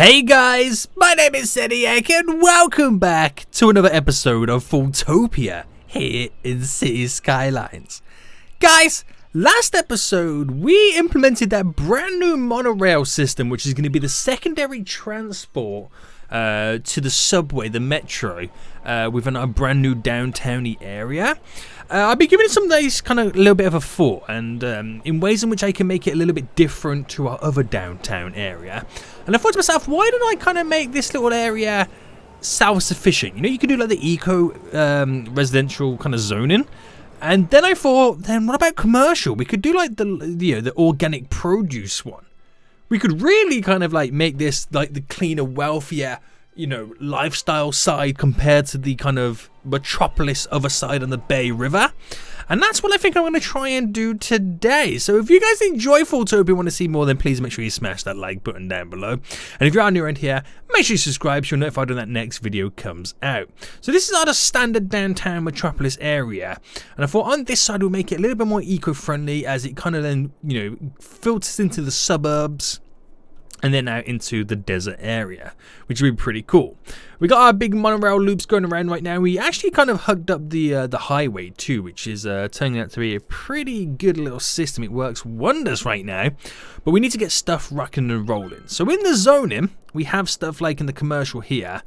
Hey guys, my name is Seniac and welcome back to another episode of FoolTopia here in City Skylines. Guys, last episode we implemented that brand new monorail system which is going to be the secondary transport to the subway, the metro, within our brand new downtown-y area. I'll be giving some days kind of a little bit of a thought and in ways in which I can make it a little bit different to our other downtown area. And I thought to myself, why don't I kind of make this little area self-sufficient? You know, you could do like the eco residential kind of zoning. And then I thought, then what about commercial? We could do like the organic produce one. We could really kind of like make this like the cleaner, wealthier, you know, lifestyle side compared to the kind of metropolis other side on the Bay River. And that's what I think I'm going to try and do today. So if you guys enjoy FoolTopia and want to see more, then please make sure you smash that like button down below. And if you're new around here, make sure you subscribe so you're notified when that next video comes out. So this is our standard downtown metropolis area. And I thought on this side we'll make it a little bit more eco-friendly as it kind of then, you know, filters into the suburbs and then out into the desert area, which would be pretty cool. We got our big monorail loops going around right now. We actually kind of hugged up the highway too, which is turning out to be a pretty good little system. It works wonders right now, but we need to get stuff rocking and rolling. So in the zoning, we have stuff like in the commercial here,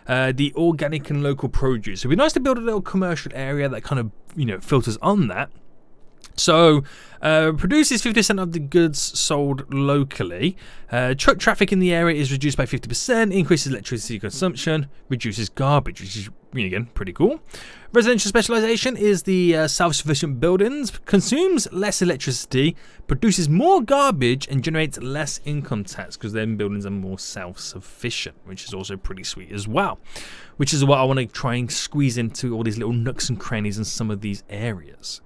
the organic and local produce. So it'd be nice to build a little commercial area that kind of, you know, filters on that. So, produces 50% of the goods sold locally. Truck traffic in the area is reduced by 50%, increases electricity consumption, reduces garbage, which is, again, pretty cool. Residential specialization is the self-sufficient buildings, consumes less electricity, produces more garbage, and generates less income tax because then buildings are more self-sufficient, which is also pretty sweet as well. Which is what I want to try and squeeze into all these little nooks and crannies in some of these areas.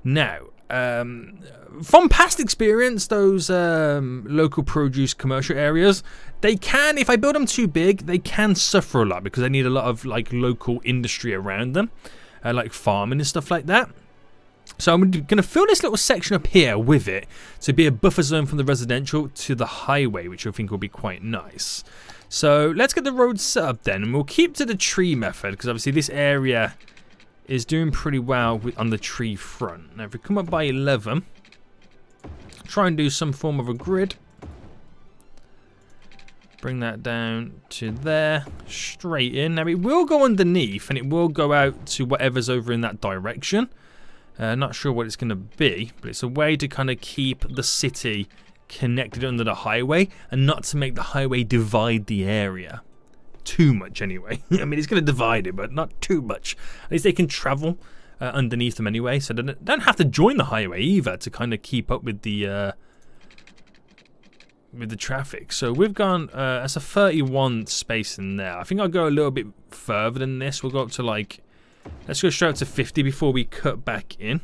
Now, from past experience, those local produce commercial areas, they can, if I build them too big, they can suffer a lot because they need a lot of like local industry around them, like farming and stuff like that. So I'm going to fill this little section up here with it to be a buffer zone from the residential to the highway, which I think will be quite nice. So let's get the road set up then, and we'll keep to the tree method because obviously this area is doing pretty well on the tree front. Now if we come up by 11, try and do some form of a grid. Bring that down to there, straight in. Now it will go underneath and it will go out to whatever's over in that direction. Not sure what it's going to be, but it's a way to kind of keep the city connected under the highway and not to make the highway divide the area too much anyway. I mean, it's going to divide it, but not too much. At least they can travel underneath them anyway, so they don't have to join the highway either to kind of keep up with the traffic. So we've gone, that's a 31 space in there. I think I'll go a little bit further than this. We'll go up to like, let's go straight up to 50 before we cut back in.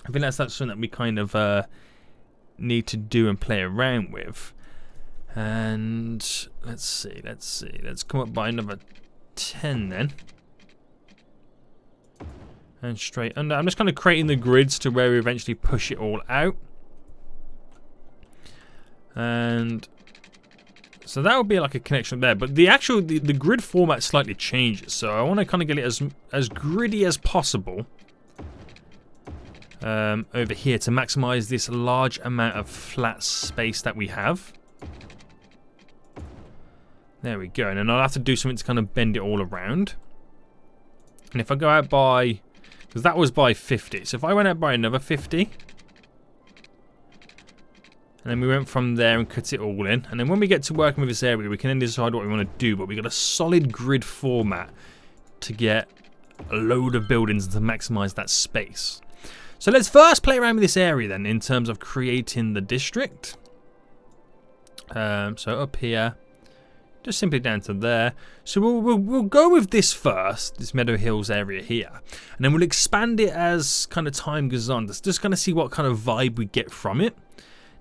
I think that's something that we kind of need to do and play around with. And let's see, let's come up by another 10 then. And straight under. I'm just kind of creating the grids to where we eventually push it all out. And so that would be like a connection there. But the actual, the grid format slightly changes. So I want to kind of get it as gritty as possible. Over here to maximize this large amount of flat space that we have. There we go, and then I'll have to do something to kind of bend it all around. And if I go out by, because that was by 50, so if I went out by another 50, and then we went from there and cut it all in, and then when we get to working with this area, we can then decide what we want to do, but we got a solid grid format to get a load of buildings to maximize that space. So let's first play around with this area then, in terms of creating the district. So up here. Just simply down to there. So we'll go with this first, this Meadow Hills area here. And then we'll expand it as kind of time goes on. Just kind of see what kind of vibe we get from it.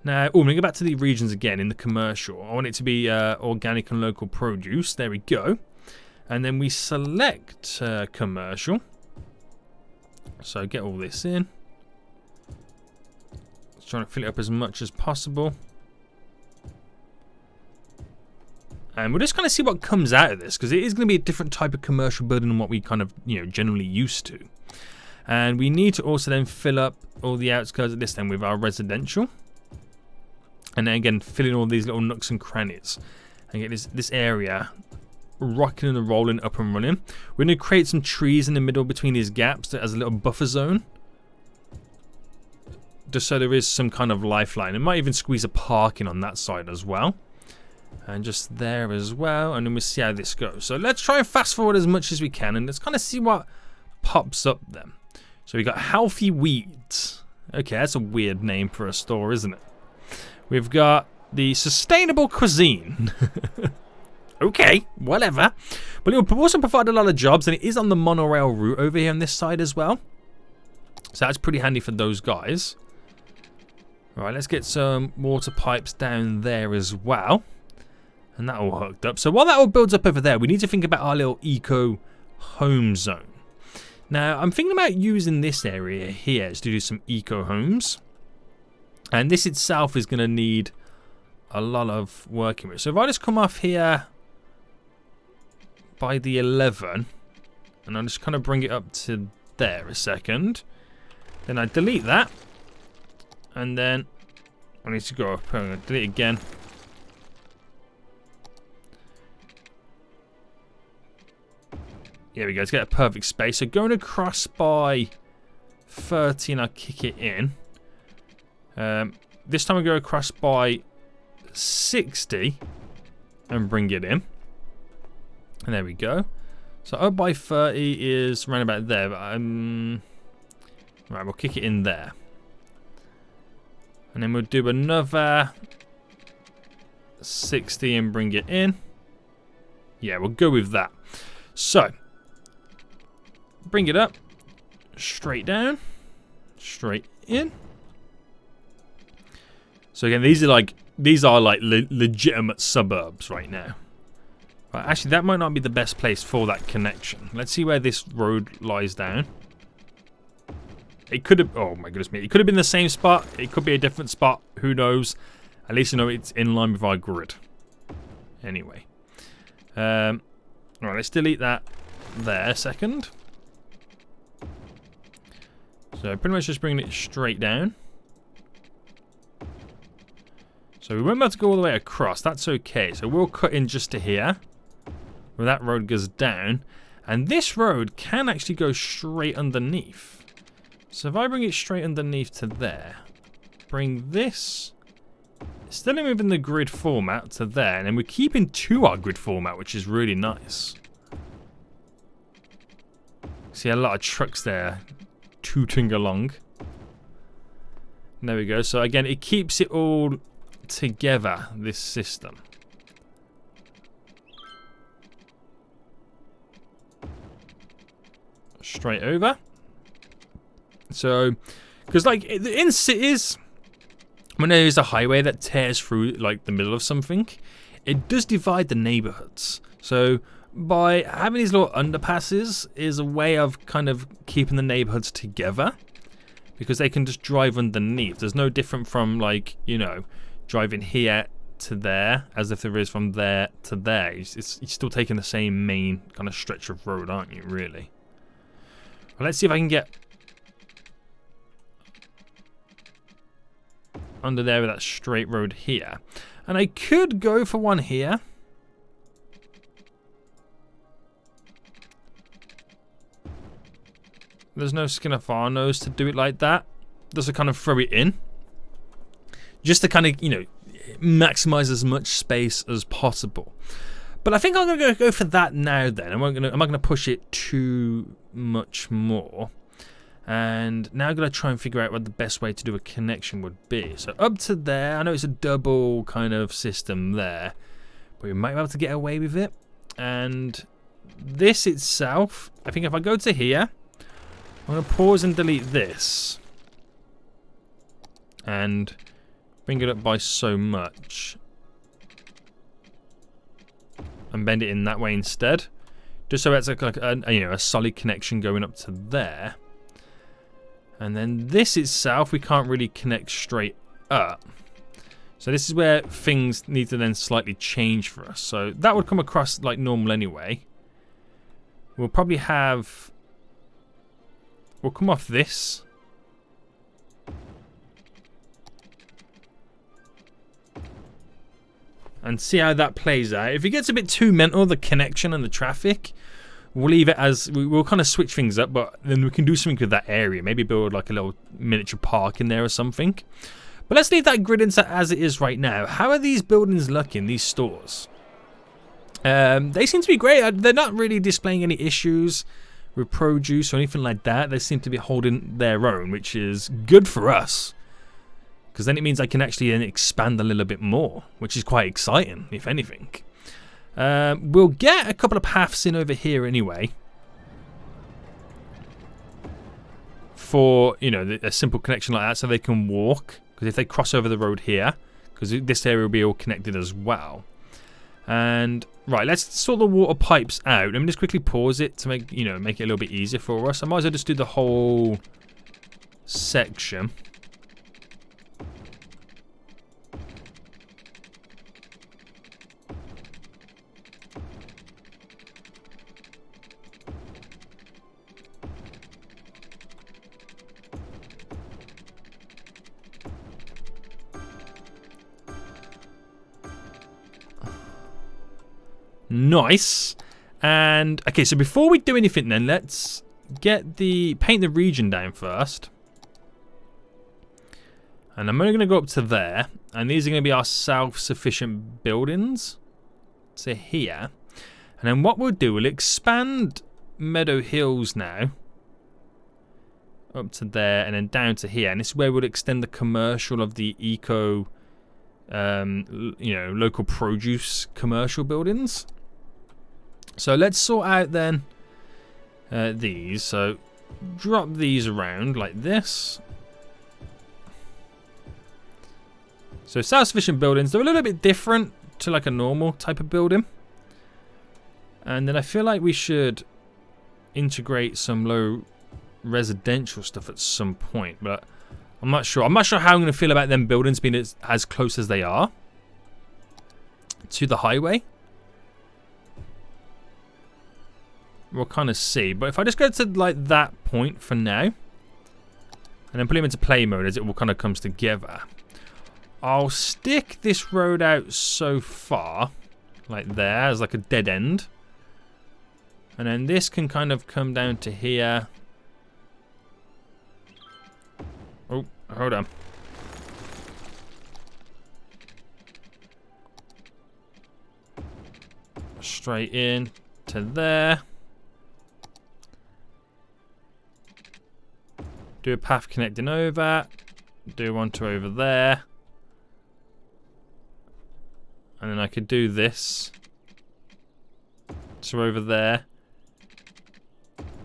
Now, we're going to go back to the regions again in the commercial. I want it to be organic and local produce. There we go. And then we select commercial. So get all this in. Just trying to fill it up as much as possible. And we'll just kind of see what comes out of this, because it is going to be a different type of commercial building than what we kind of, generally used to. And we need to also then fill up all the outskirts of this then with our residential. And then again, fill in all these little nooks and crannies. And get this area rocking and rolling, up and running. We're going to create some trees in the middle between these gaps as a little buffer zone. Just so there is some kind of lifeline. It might even squeeze a parking on that side as well. And just there as well. And then we'll see how this goes. So let's try and fast forward as much as we can. And let's kind of see what pops up then. So we got Healthy Weeds. Okay, that's a weird name for a store, isn't it? We've got the Sustainable Cuisine. Okay, whatever. But it will also provide a lot of jobs. And it is on the monorail route over here on this side as well. So that's pretty handy for those guys. Right, let's get some water pipes down there as well. And that all hooked up. So while that all builds up over there, we need to think about our little eco home zone. Now, I'm thinking about using this area here to do some eco homes. And this itself is going to need a lot of working with. So if I just come off here by the 11, and I'll just kind of bring it up to there a second. Then I delete that. And then I need to go up. I'm going to delete again. Here we go. Let's get a perfect space. So going across by 30 and I'll kick it in. This time I go across by 60 and bring it in. And there we go. So up by 30 is around about there. But right, we'll kick it in there. And then we'll do another 60 and bring it in. Yeah, we'll go with that. So, bring it up. Straight down. Straight in. So again, these are like legitimate suburbs right now. Right, actually, that might not be the best place for that connection. Let's see where this road lies down. It could have, oh my goodness me, it could have been the same spot. It could be a different spot. Who knows? At least you know it's in line with our grid. Anyway. Right, let's delete that there a second. So pretty much just bringing it straight down. So we won't be able to go all the way across. That's okay. So we'll cut in just to here, where that road goes down. And this road can actually go straight underneath. So if I bring it straight underneath to there, bring this, still within the grid format to there, and then we're keeping to our grid format, which is really nice. See a lot of trucks there tooting along. And there we go. So again, it keeps it all together, this system. Straight over. So, because like in cities, when there is a highway that tears through like the middle of something, it does divide the neighborhoods. So by having these little underpasses is a way of kind of keeping the neighborhoods together, because they can just drive underneath. There's no different from like, driving here to there as if there is from there to there. You're still taking the same main kind of stretch of road, aren't you, really? Well, let's see if I can get under there with that straight road here. And I could go for one here. There's no skin off our nose to do it like that. Just to kind of throw it in. Just to kind of, maximize as much space as possible. But I think I'm going to go for that now then. I'm not going to push it too much more. And now I'm going to try and figure out what the best way to do a connection would be. So up to there, I know it's a double kind of system there, but we might be able to get away with it. And this itself, I think if I go to here, I'm going to pause and delete this. And bring it up by so much. And bend it in that way instead. Just so it's like a solid connection going up to there. And then this itself, we can't really connect straight up. So this is where things need to then slightly change for us. So that would come across like normal anyway. We'll probably have... We'll come off this. And see how that plays out. If it gets a bit too mental, the connection and the traffic, we'll leave it as... We'll kind of switch things up, but then we can do something with that area. Maybe build like a little miniature park in there or something. But let's leave that grid as it is right now. How are these buildings looking, these stores? They seem to be great. They're not really displaying any issues with produce or anything like that. They seem to be holding their own, which is good for us. Because then it means I can actually then expand a little bit more, which is quite exciting, if anything. We'll get a couple of paths in over here anyway. For, you know, a simple connection like that so they can walk. Because if they cross over the road here, because this area will be all connected as well. And right, let's sort the water pipes out. Let me just quickly pause it to make it a little bit easier for us. I might as well just do the whole section. Nice. And okay, so before we do anything then, let's paint the region down first. And I'm only going to go up to there, and these are going to be our self-sufficient buildings to here. And then what we'll do, we'll expand Meadow Hills now up to there and then down to here, and this is where we'll extend the commercial of the eco local produce commercial buildings. So let's sort out then these. So drop these around like this. So self-sufficient buildings, they're a little bit different to like a normal type of building. And then I feel like we should integrate some low residential stuff at some point, but I'm not sure. I'm not sure how I'm going to feel about them buildings being as close as they are to the highway. We'll kind of see. But if I just go to like that point for now, and then put them into play mode as it all kind of comes together, I'll stick this road out so far, like there, as like a dead end. And then this can kind of come down to here. Oh, hold on. Straight in to there. Do a path connecting over. Do one to over there. And then I could do this. So over there.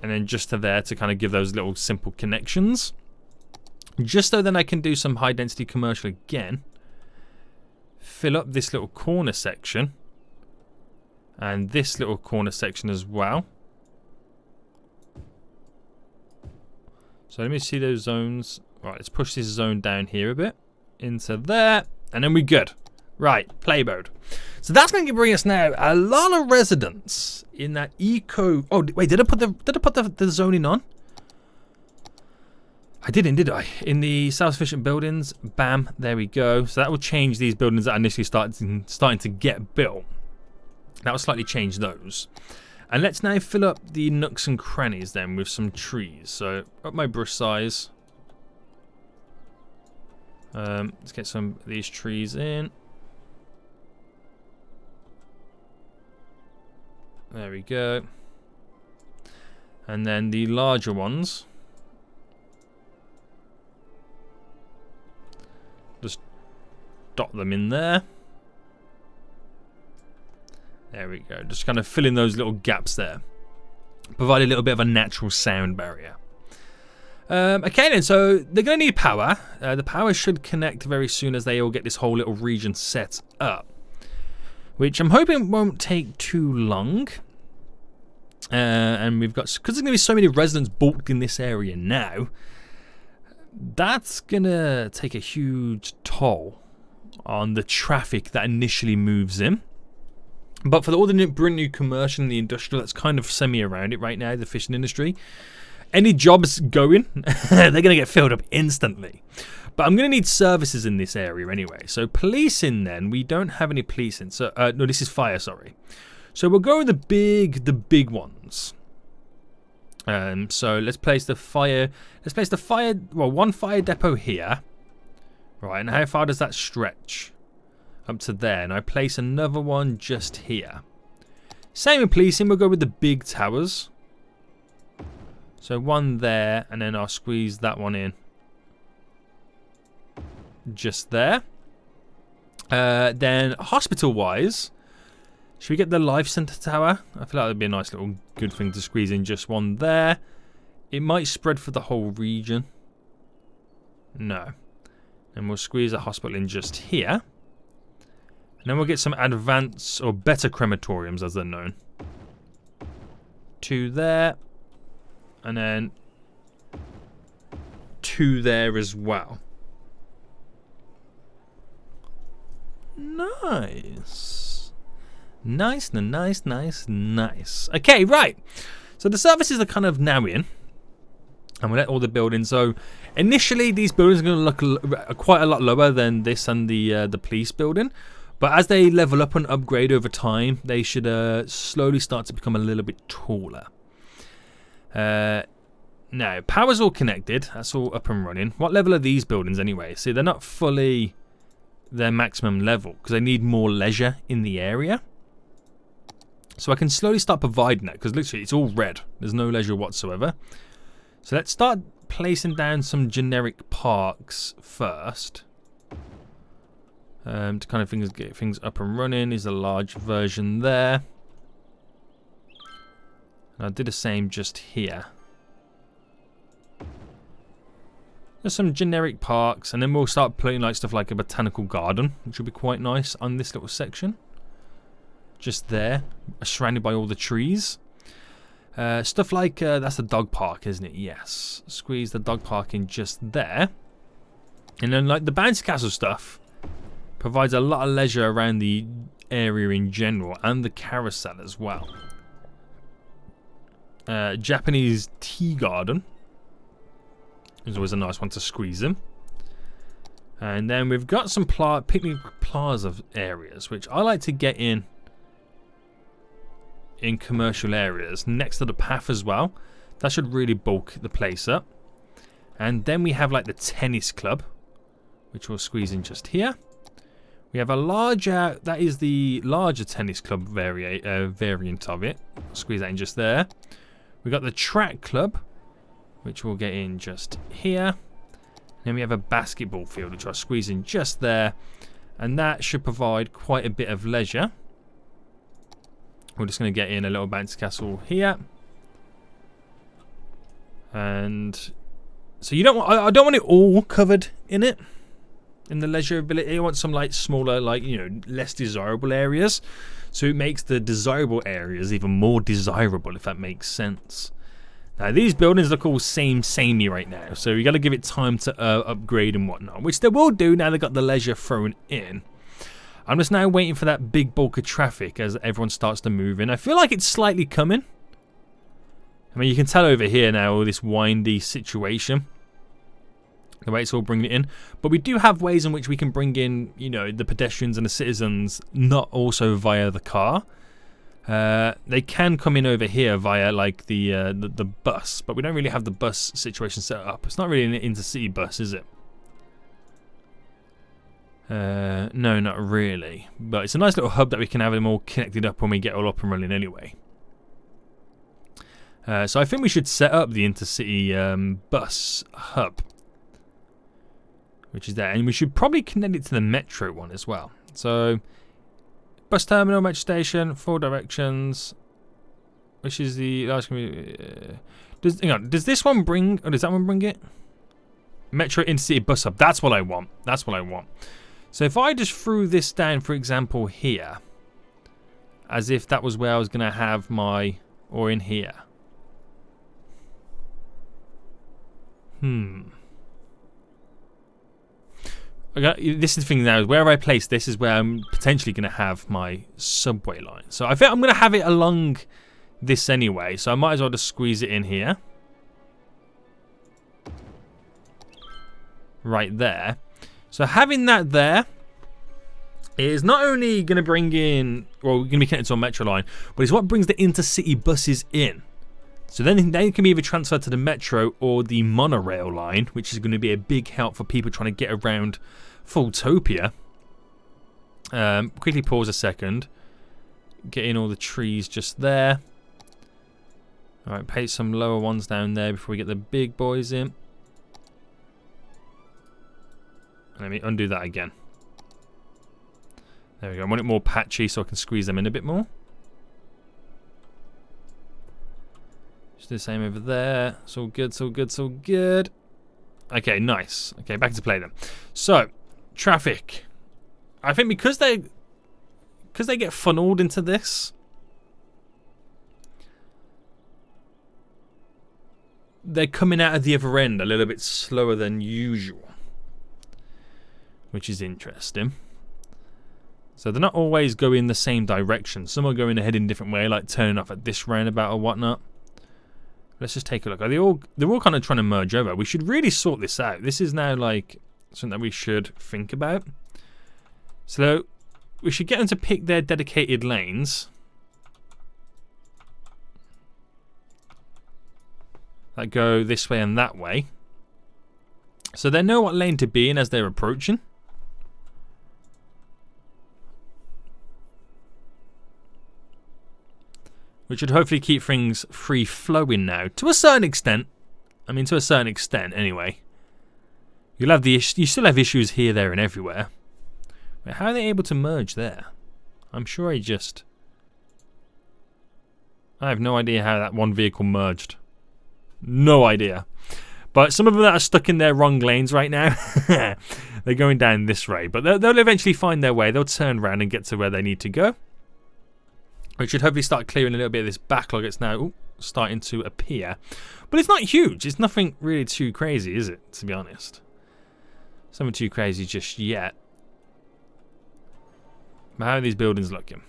And then just to there to kind of give those little simple connections. Just so then I can do some high density commercial again. Fill up this little corner section. And this little corner section as well. So let me see those zones. Right, let's push this zone down here a bit. Into there. And then we're good. Right, play mode. So that's going to bring us now a lot of residents in that eco... Oh, wait, did I put the zoning on? I didn't, did I? In the self-sufficient buildings, bam, there we go. So that will change these buildings that initially starting to get built. That will slightly change those. And let's now fill up the nooks and crannies then with some trees. So up my brush size. Let's get some of these trees in. There we go. And then the larger ones. Just dot them in there. There we go. Just kind of fill in those little gaps there. Provide a little bit of a natural sound barrier. Okay then, so they're going to need power. The power should connect very soon as they all get this whole little region set up. Which I'm hoping won't take too long. And we've got... Because there's going to be so many residents bulked in this area now. That's going to take a huge toll on the traffic that initially moves in. But for all the new commercial and the industrial that's kind of semi around it right now, the fishing industry, any jobs going, they're going to get filled up instantly. But I'm going to need services in this area anyway. So policing then, we don't have any policing. So no, this is fire, sorry. So we'll go with the big ones. So let's place the fire. Well, one fire depot here. Right, and how far does that stretch? Up to there. And I place another one just here. Same with policing, we'll go with the big towers. So one there, and then I'll squeeze that one in. Just there. Then hospital-wise, should we get the life center tower? I feel like that'd be a nice little good thing to squeeze in. Just one there. It might spread for the whole region. No. And we'll squeeze a hospital in just here. And then we'll get some advanced or better crematoriums as they're known. 2 there. And then 2 there as well. Nice. Nice. Okay, right. So the services are kind of now in. And we'll let all the buildings. So initially these buildings are going to look quite a lot lower than this and the police building. But as they level up and upgrade over time, they should slowly start to become a little bit taller. Now, power's all connected. That's all up and running. What level are these buildings anyway? See, they're not fully their maximum level because they need more leisure in the area. So I can slowly start providing that because literally it's all red. There's no leisure whatsoever. So let's start placing down some generic parks first. To kind of get things up and running. Is a large version there. And I'll do the same just here. There's some generic parks, and then we'll start putting like stuff like a botanical garden, which will be quite nice on this little section. Just there, surrounded by all the trees. Stuff like that's the dog park, isn't it? Yes. Squeeze the dog park in just there, and then like the bouncy castle stuff provides a lot of leisure around the area in general, and the carousel as well. Japanese tea garden is always a nice one to squeeze in. And then we've got some picnic plaza areas, which I like to get in commercial areas next to the path as well. That should really bulk the place up. And then we have like the tennis club, which we'll squeeze in just here. We have a larger, that is the larger tennis club variant of it. Squeeze that in just there. We've got the track club, which we'll get in just here. Then we have a basketball field, which I'll squeeze in just there. And that should provide quite a bit of leisure. We're just going to get in a little bouncy castle here. And so you don't want, I don't want it all covered in it. In the leisure ability, I want some like smaller, like, you know, less desirable areas. So it makes the desirable areas even more desirable, if that makes sense. Now these buildings look all samey right now, so you got to give it time to upgrade and whatnot, which they will do now they've got the leisure thrown in. I'm just now waiting for that big bulk of traffic as everyone starts to move in. I feel like it's slightly coming. I mean, you can tell over here now all this windy situation, the way it's all bringing it in. But we do have ways in which we can bring in, you know, the pedestrians and the citizens, not also via the car. They can come in over here via like the bus, but we don't really have the bus situation set up. It's not really an intercity bus, is it? No, not really. But it's a nice little hub that we can have them all connected up when we get all up and running anyway. So I think we should set up the Intercity Bus Hub, which is there. And we should probably connect it to the metro one as well. So bus terminal, metro station, 4 directions. Which is the last hang on, does this one bring, or does that one bring it? Metro Intercity Bus Hub. That's what I want. That's what I want. So if I just threw this down, for example, here, as if that was where I was going to have my, or in here. this is the thing now. Where I place this is where I'm potentially going to have my subway line. So I think I'm going to have it along this anyway. So I might as well just squeeze it in here. Right there. So having that there is not only going to bring in, well, we're going to be connected to a metro line, but it's what brings the intercity buses in. So then they can be either transferred to the metro or the monorail line, which is going to be a big help for people trying to get around FoolTopia. Quickly pause a second. Get in all the trees just there. Alright, paste some lower ones down there before we get the big boys in. Let me undo that again. There we go. I want it more patchy so I can squeeze them in a bit more. Just do the same over there. It's all good, it's all good, it's all good. Okay, nice. Okay, back to play then. So, traffic. I think because they get funneled into this, they're coming out of the other end a little bit slower than usual, which is interesting. So they're not always going the same direction. Some are going ahead in a different way, like turning off at this roundabout or whatnot. Let's just take a look. They're all kind of trying to merge over. We should really sort this out. This is now like something that we should think about. So we should get them to pick their dedicated lanes. That go this way and that way. So they know what lane to be in as they're approaching. Which should hopefully keep things free flowing now, to a certain extent. I mean, to a certain extent, anyway. You still have issues here, there, and everywhere. But how are they able to merge there? I'm sure I have no idea how that one vehicle merged. No idea. But some of them that are stuck in their wrong lanes right now, they're going down this way. But they'll eventually find their way. They'll turn around and get to where they need to go. Which should hopefully start clearing a little bit of this backlog that's now starting to appear. But it's not huge. It's nothing really too crazy, is it? To be honest. Something too crazy just yet. But how are these buildings looking?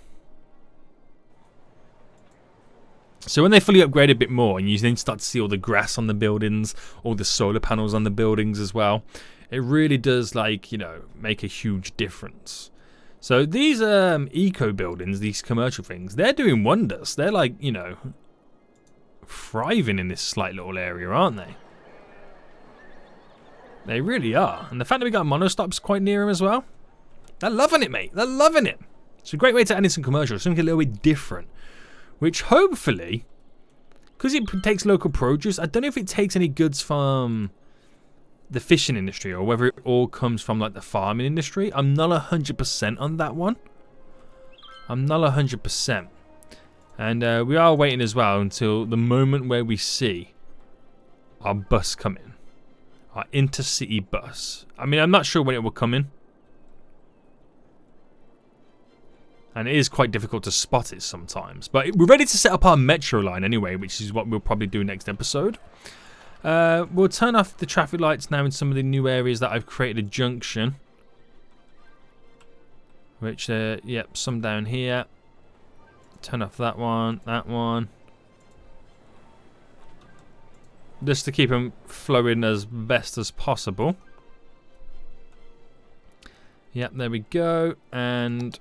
So when they fully upgrade a bit more, and you then start to see all the grass on the buildings, all the solar panels on the buildings as well, it really does, like, you know, make a huge difference. So these eco buildings, these commercial things, they're doing wonders. They're like, you know, thriving in this slight little area, aren't they? They really are. And the fact that we got monostops quite near them as well, they're loving it, mate. They're loving it. It's a great way to add in some commercials, something a little bit different. Which hopefully, because it takes local produce, I don't know if it takes any goods from the fishing industry or whether it all comes from like the farming industry. I'm not 100% on that one. I'm not 100%. And we are waiting as well until the moment where we see our bus come in. Our intercity bus. I mean, I'm not sure when it will come in. And it is quite difficult to spot it sometimes. But we're ready to set up our metro line anyway, which is what we'll probably do next episode. We'll turn off the traffic lights now in some of the new areas that I've created a junction. Which, yep, some down here. Turn off that one. Just to keep them flowing as best as possible. Yep, there we go. And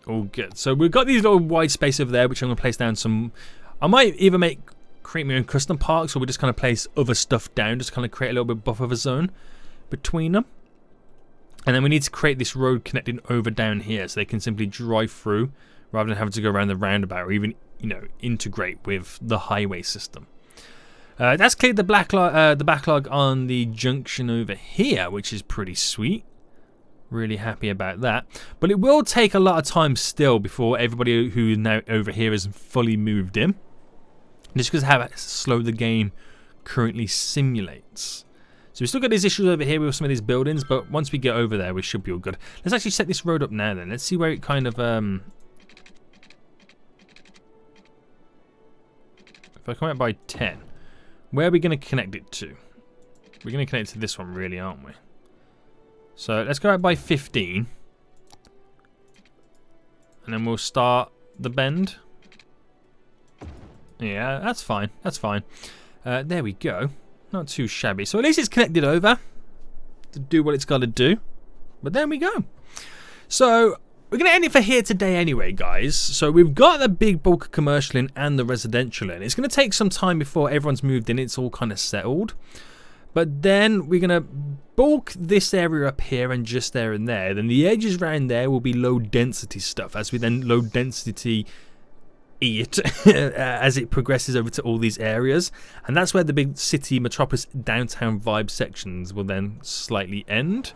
all good. So we've got these little wide space over there, which I'm going to place down some. I might either create my own custom parks, or we just kind of place other stuff down, just kind of create a little bit of buffer zone between them. And then we need to create this road connecting over down here, so they can simply drive through rather than having to go around the roundabout, or even, you know, integrate with the highway system. That's cleared the backlog on the junction over here, which is pretty sweet. Really happy about that. But it will take a lot of time still before everybody who is now over here is fully moved in. Just because of how slow the game currently simulates. So we still got these issues over here with some of these buildings, but once we get over there, we should be all good. Let's actually set this road up now then. Let's see where it kind of... If I come out by 10, where are we going to connect it to? We're going to connect it to this one really, aren't we? So let's go out by 15. And then we'll start the bend. Yeah, that's fine. That's fine. There we go. Not too shabby. So at least it's connected over to do what it's got to do. But there we go. So we're going to end it for here today anyway, guys. So we've got the big bulk of commercial in and the residential in. It's going to take some time before everyone's moved in. It's all kind of settled. But then we're going to bulk this area up here and just there and there. Then the edges around there will be low density stuff as we then low density it as it progresses over to all these areas. And that's where the big city metropolis downtown vibe sections will then slightly end.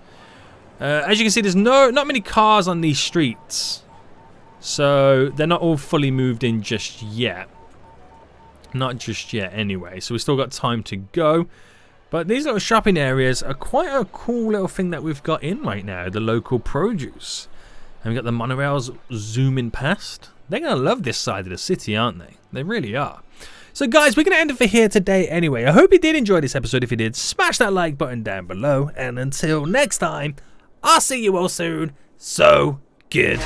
As you can see, there's not many cars on these streets. So they're not all fully moved in just yet. Not just yet anyway. So we've still got time to go. But these little shopping areas are quite a cool little thing that we've got in right now. The local produce. And we've got the monorails zooming past. They're going to love this side of the city, aren't they? They really are. So guys, we're going to end it for here today anyway. I hope you did enjoy this episode. If you did, smash that like button down below. And until next time, I'll see you all soon. So good.